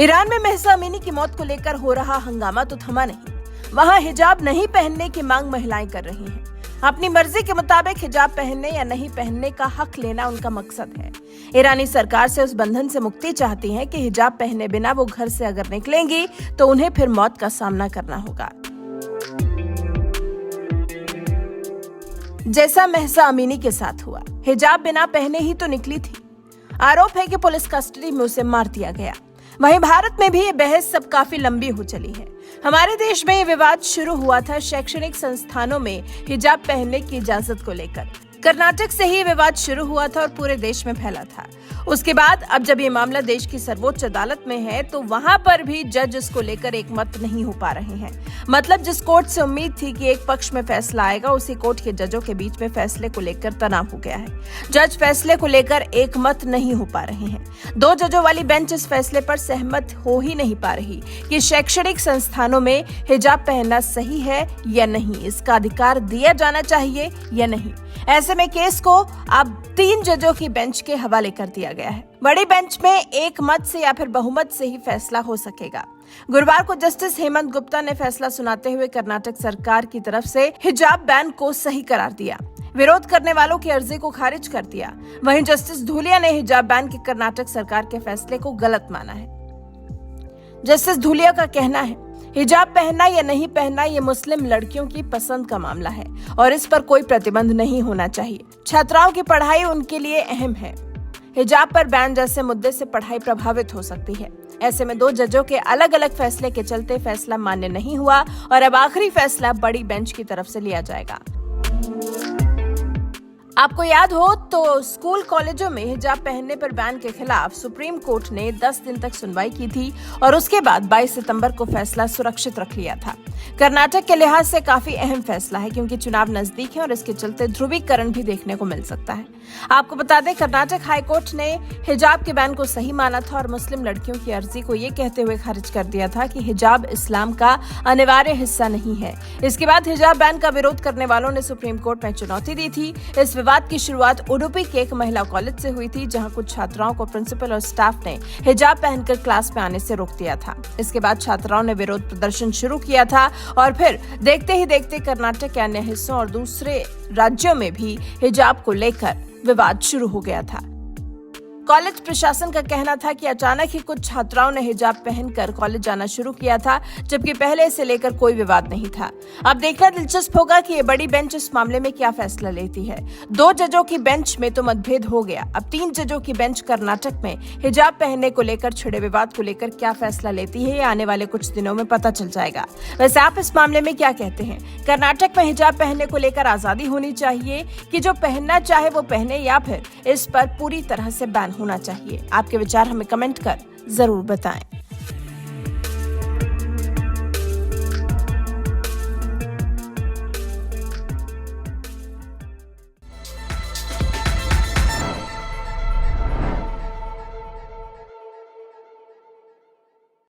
Iran में Mahsa Amini की मौत को लेकर हो रहा हंगामा तो थमा नहीं। वहां हिजाब नहीं पहनने की मांग महिलाएं कर रही हैं। अपनी मर्जी के मुताबिक हिजाब पहनने या नहीं पहनने का हक लेना उनका मकसद है। ईरानी सरकार से उस बंधन से मुक्ति चाहती हैं कि हिजाब पहने बिना वो घर से अगर निकलेंगी तो उन्हें फिर मौत का सामना करना होगा। जैसा महसा अमीनी के साथ हुआ, हिजाब बिना पहने ही तो निकली थी। आरोप है कि पुलिस कस्टडी में उसे मार दिया गया। वहीं भारत में भी ये बहस सब काफी लंबी हो चली है। हमारे देश में ये विवाद शुरू हुआ था शैक्षणिक संस्थानों में हिजाब पहनने की इजाजत को लेकर। कर्नाटक से ही विवाद शुरू हुआ था और पूरे देश में फैला था। उसके बाद अब जब ये मामला देश की सर्वोच्च अदालत में है तो वहां पर भी जज इसको लेकर एक मत नहीं हो पा रहे हैं। मतलब जिस कोर्ट से उम्मीद थी कि एक पक्ष में फैसला आएगा, उसी कोर्ट के जजों के बीच में फैसले को लेकर तनाव हो गया है। जज फैसले को लेकर एक मत नहीं हो पा रहे हैं। 2 जजों वाली बेंच इस फैसले पर सहमत हो ही नहीं पा रही कि शैक्षणिक संस्थानों में हिजाब पहनना सही है या नहीं, इसका अधिकार दिया जाना चाहिए या नहीं। ऐसे में केस को अब 3 जजों की बेंच के हवाले कर दिया गया है। बड़ी बेंच में एक मत से या फिर बहुमत से ही फैसला हो सकेगा। गुरुवार को जस्टिस हेमंत गुप्ता ने फैसला सुनाते हुए कर्नाटक सरकार की तरफ से हिजाब बैन को सही करार दिया। विरोध करने वालों की अर्जी को खारिज कर दिया। वहीं जस्टिस धूलिया ने हिजाब बैन के कर्नाटक सरकार के फैसले को गलत माना है। जस्टिस धूलिया का कहना है, हिजाब पहनना या नहीं पहनना ये मुस्लिम लड़कियों की पसंद का मामला है और इस पर कोई प्रतिबंध नहीं होना चाहिए। छात्राओं की पढ़ाई उनके लिए अहम है। हिजाब पर बैन जैसे मुद्दे से पढ़ाई प्रभावित हो सकती है। ऐसे में 2 जजों के अलग अलग फैसले के चलते फैसला मान्य नहीं हुआ और अब आखिरी फैसला बड़ी बेंच की तरफ से लिया जाएगा। आपको याद हो तो स्कूल कॉलेजों में हिजाब पहनने पर बैन के खिलाफ सुप्रीम कोर्ट ने 10 दिन तक सुनवाई की थी और उसके बाद 22 सितंबर को फैसला सुरक्षित रख लिया था। कर्नाटक के लिहाज से काफी अहम फैसला है क्योंकि चुनाव नजदीक है और इसके चलते ध्रुवीकरण भी देखने को मिल सकता है। आपको बता दें, कर्नाटक हाई कोर्ट ने हिजाब के बैन को सही माना था और मुस्लिम लड़कियों की अर्जी को ये कहते हुए खारिज कर दिया था कि हिजाब इस्लाम का अनिवार्य हिस्सा नहीं है। इसके बाद हिजाब बैन का विरोध करने वालों ने सुप्रीम कोर्ट में चुनौती दी थी। इस विवाद की शुरुआत उडुपी के एक महिला कॉलेज से हुई थी, जहां कुछ छात्राओं को प्रिंसिपल और स्टाफ ने हिजाब पहनकर क्लास में आने से रोक दिया था। इसके बाद छात्राओं ने विरोध प्रदर्शन शुरू किया था और फिर देखते ही देखते कर्नाटक के अन्य हिस्सों और दूसरे राज्यों में भी हिजाब को लेकर विवाद शुरू हो गया था। कॉलेज प्रशासन का कहना था कि अचानक ही कुछ छात्राओं ने हिजाब पहनकर कॉलेज जाना शुरू किया था, जबकि पहले इसे लेकर कोई विवाद नहीं था। अब देखना दिलचस्प होगा कि ये बड़ी बेंच इस मामले में क्या फैसला लेती है। 2 जजों की बेंच में तो मतभेद हो गया, अब 3 जजों की बेंच कर्नाटक में हिजाब पहनने को लेकर छिड़े विवाद को लेकर क्या फैसला लेती है, ये आने वाले कुछ दिनों में पता चल जाएगा। वैसे आप इस मामले में क्या कहते हैं? कर्नाटक में हिजाब पहनने को लेकर आजादी होनी चाहिए कि जो पहनना चाहे वो पहने, या फिर इस पर पूरी तरह से बैन होना चाहिए? आपके विचार हमें कमेंट कर जरूर बताएं।